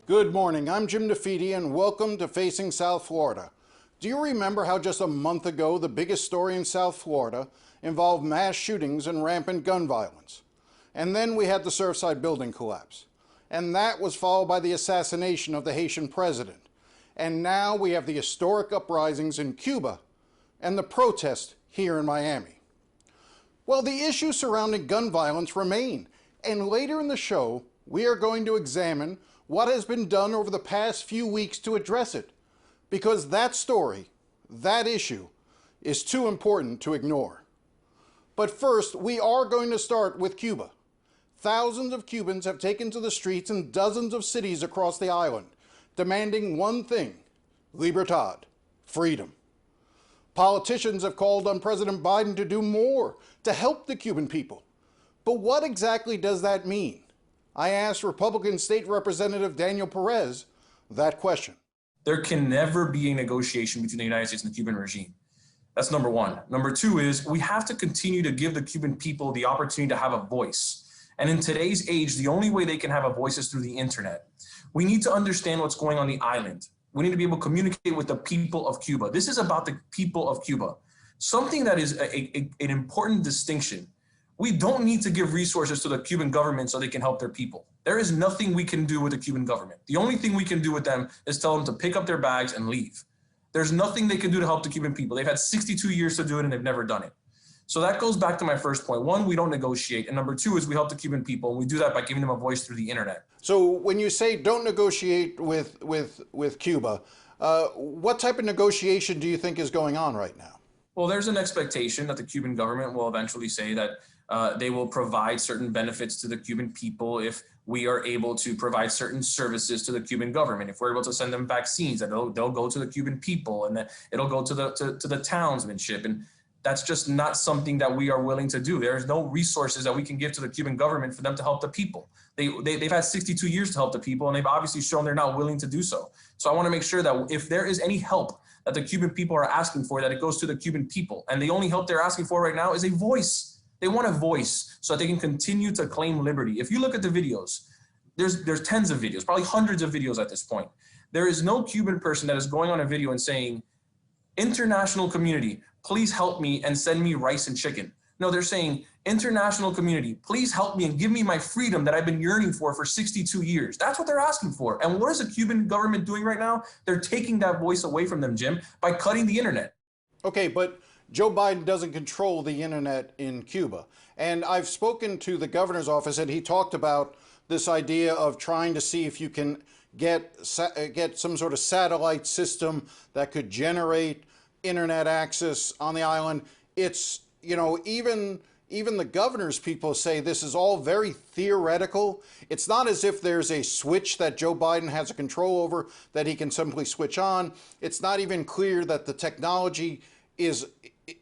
Good morning, I'm Jim DeFede and welcome to Facing South Florida. Do you remember how just a month ago the biggest story in South Florida involved mass shootings and rampant gun violence? And then we had the Surfside building collapse. And that was followed by the assassination of the Haitian president. And now we have the historic uprisings in Cuba and the protests here in Miami. Well, the issues surrounding gun violence remain, and later in the show, we are going to examine what has been done over the past few weeks to address it, because that story, that issue, is too important to ignore. But first, we are going to start with Cuba. Thousands of Cubans have taken to the streets in dozens of cities across the island, demanding one thing: libertad, freedom. Politicians have called on President Biden to do more to help the Cuban people. But what exactly does that mean? I asked Republican State Representative Daniel Perez that question. There can never be a negotiation between the United States and the Cuban regime. That's number one. Number two is we have to continue to give the Cuban people the opportunity to have a voice. And in today's age, the only way they can have a voice is through the internet. We need to understand what's going on the island. We need to be able to communicate with the people of Cuba. This is about the people of Cuba. Something that is an important distinction. We don't need to give resources to the Cuban government so they can help their people. There is nothing we can do with the Cuban government. The only thing we can do with them is tell them to pick up their bags and leave. There's nothing they can do to help the Cuban people. They've had 62 years to do it and they've never done it. So that goes back to my first point. One, we don't negotiate. And number two is we help the Cuban people. And we do that by giving them a voice through the internet. So when you say don't negotiate with Cuba, what type of negotiation do you think is going on right now? Well, there's an expectation that the Cuban government will eventually say that they will provide certain benefits to the Cuban people if we are able to provide certain services to the Cuban government. If we're able to send them vaccines, that they'll go to the Cuban people, and that it'll go to the townsmanship. And that's just not something that we are willing to do. There's no resources that we can give to the Cuban government for them to help the people. They've had 62 years to help the people, and they've obviously shown they're not willing to do so. So I want to make sure that if there is any help that the Cuban people are asking for, that it goes to the Cuban people. And the only help they're asking for right now is a voice. They want a voice so that they can continue to claim liberty. If you look at the videos, there's tens of videos, probably hundreds of videos at this point. There is no Cuban person that is going on a video and saying, international community, please help me and send me rice and chicken. No, they're saying, international community, please help me and give me my freedom that I've been yearning for 62 years. That's what they're asking for. And what is the Cuban government doing right now? They're taking that voice away from them, Jim, by cutting the internet. Okay, but Joe Biden doesn't control the internet in Cuba. And I've spoken to the governor's office, and he talked about this idea of trying to see if you can get some sort of satellite system that could generate internet access on the island. It's, you know, even the governor's people say this is all very theoretical. It's not as if there's a switch that Joe Biden has a control over that he can simply switch on. It's not even clear that the technology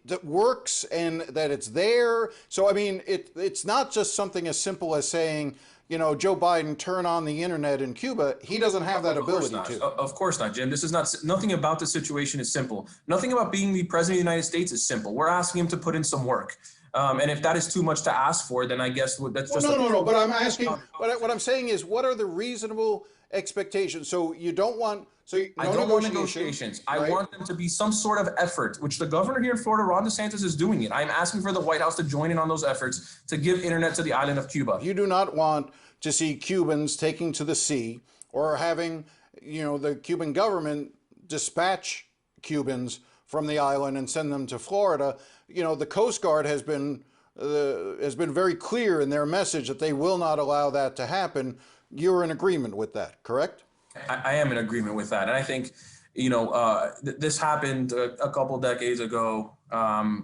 that works and that it's there. So, I mean, it's not just something as simple as saying, you know, Joe Biden, turn on the internet in Cuba. He doesn't have that ability to. Of course not, Jim. This is nothing about the situation is simple. Nothing about being the president of the United States is simple. We're asking him to put in some work. And if that is too much to ask for, then I guess that's just... No. But I'm asking, what I'm saying is, what are the reasonable expectations? So you don't want... I don't want negotiations. Right? I want them to be some sort of effort, which the governor here in Florida, Ron DeSantis, is doing it. I'm asking for the White House to join in on those efforts to give internet to the island of Cuba. You do not want to see Cubans taking to the sea or having, you know, the Cuban government dispatch Cubans from the island and send them to Florida. You know, the Coast Guard has been very clear in their message that they will not allow that to happen. You're in agreement with that, correct? I am in agreement with that. And I think, you know, this happened a couple decades ago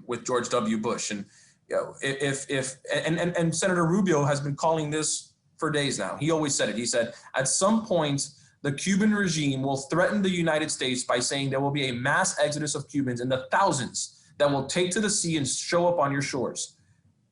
with George W. Bush. And, you know, and Senator Rubio has been calling this for days now. He always said it. He said, at some point, the Cuban regime will threaten the United States by saying there will be a mass exodus of Cubans in the thousands that will take to the sea and show up on your shores.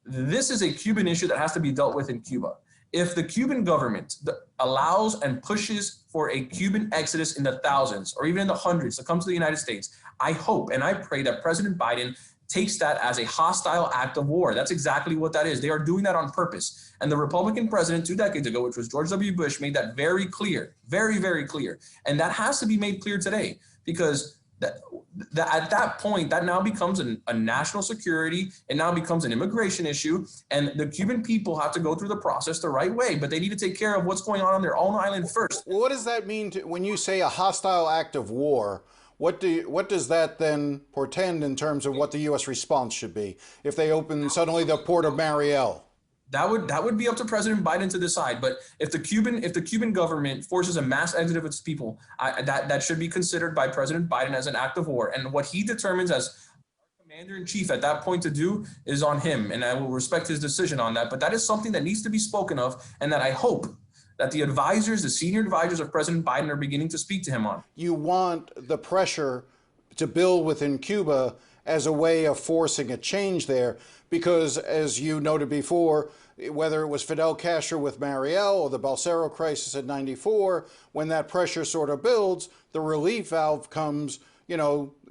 This is a Cuban issue that has to be dealt with in Cuba. If the Cuban government allows and pushes for a Cuban exodus in the thousands or even in the hundreds to come to the United States, I hope and I pray that President Biden takes that as a hostile act of war. That's exactly what that is. They are doing that on purpose. And the Republican president 2 decades ago, which was George W. Bush, made that very clear, very, very clear. And that has to be made clear today, because at that point, that now becomes a national security. It now becomes an immigration issue. And the Cuban people have to go through the process the right way, but they need to take care of what's going on their own island first. Well, what does that mean when you say a hostile act of war? What does that then portend in terms of what the U.S. response should be if they open suddenly the port of Mariel? That would be up to President Biden to decide. But if the Cuban government forces a mass exit of its people, that should be considered by President Biden as an act of war. And what he determines as commander-in-chief at that point to do is on him, and I will respect his decision on that. But that is something that needs to be spoken of, and that I hope that the senior advisors of President Biden are beginning to speak to him on. You want the pressure to build within Cuba as a way of forcing a change there, because as you noted before, whether it was Fidel Castro with Mariel or the Balsero crisis in '94, when that pressure sort of builds, the relief valve comes.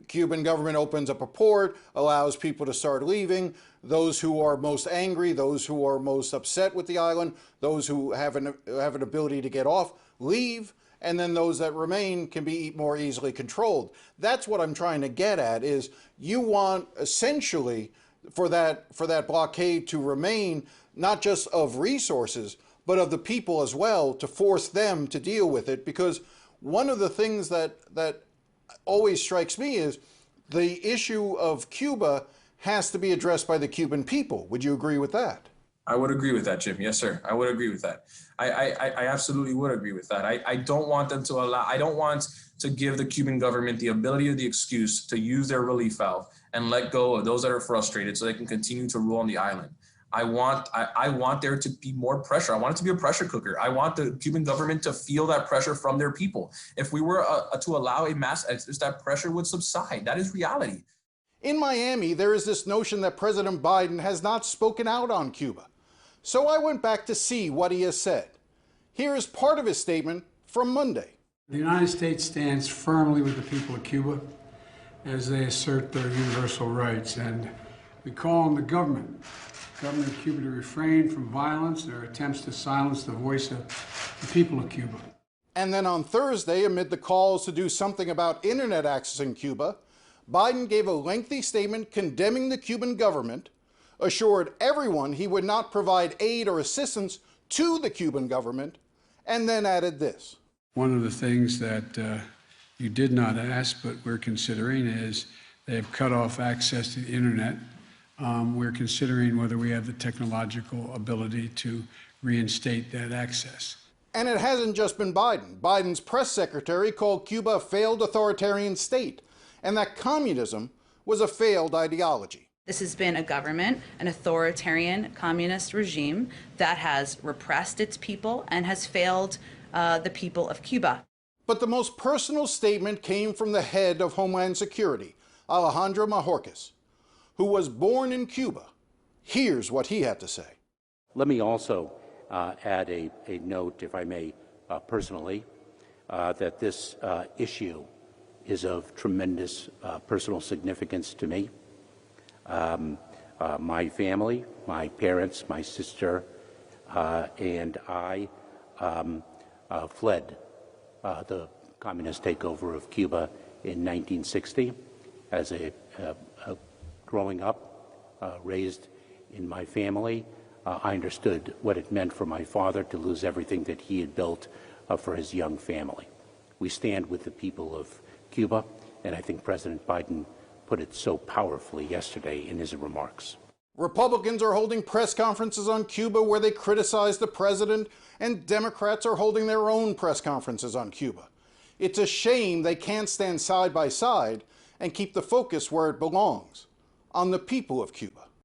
Cuban government opens up a port, allows people to start leaving. Those who are most angry, those who are most upset with the island, those who have an ability to get off, leave, and then those that remain can be more easily controlled. That's what I'm trying to get at, is you want essentially for that blockade to remain, not just of resources, but of the people as well, to force them to deal with it. Because one of the things that always strikes me is the issue of Cuba has to be addressed by the Cuban people. Would you agree with that? I would agree with that, Jim. Yes, sir. I would agree with that. I absolutely would agree with that. I don't want them to I don't want to give the Cuban government the ability or the excuse to use their relief valve and let go of those that are frustrated so they can continue to rule on the island. I want there to be more pressure. I want it to be a pressure cooker. I want the Cuban government to feel that pressure from their people. If we were to allow a mass exodus, that pressure would subside. That is reality. In Miami, there is this notion that President Biden has not spoken out on Cuba. So I went back to see what he has said. Here is part of his statement from Monday. The United States stands firmly with the people of Cuba as they assert their universal rights, and we call on the government of Cuba to refrain from violence or attempts to silence the voice of the people of Cuba. And then on Thursday, amid the calls to do something about internet access in Cuba, Biden gave a lengthy statement condemning the Cuban government, assured everyone he would not provide aid or assistance to the Cuban government, and then added this. One of the things that you did not ask, but we're considering, is they have cut off access to the internet. We're considering whether we have the technological ability to reinstate that access. And it hasn't just been Biden. Biden's press secretary called Cuba a failed authoritarian state, and that communism was a failed ideology. This has been a government, an authoritarian communist regime that has repressed its people and has failed the people of Cuba. But the most personal statement came from the head of Homeland Security, Alejandro Mayorkas, who was born in Cuba. Here's what he had to say. Let me also add a note, if I may, personally, that this issue is of tremendous personal significance to me. My family, my parents, my sister, and I fled the communist takeover of Cuba in 1960 as growing up, raised in my family. I understood what it meant for my father to lose everything that he had built for his young family. We stand with the people of Cuba, and I think President Biden put it so powerfully yesterday in his remarks. Republicans are holding press conferences on Cuba where they criticize the president, and Democrats are holding their own press conferences on Cuba. It's a shame they can't stand side by side and keep the focus where it belongs, on the people of Cuba.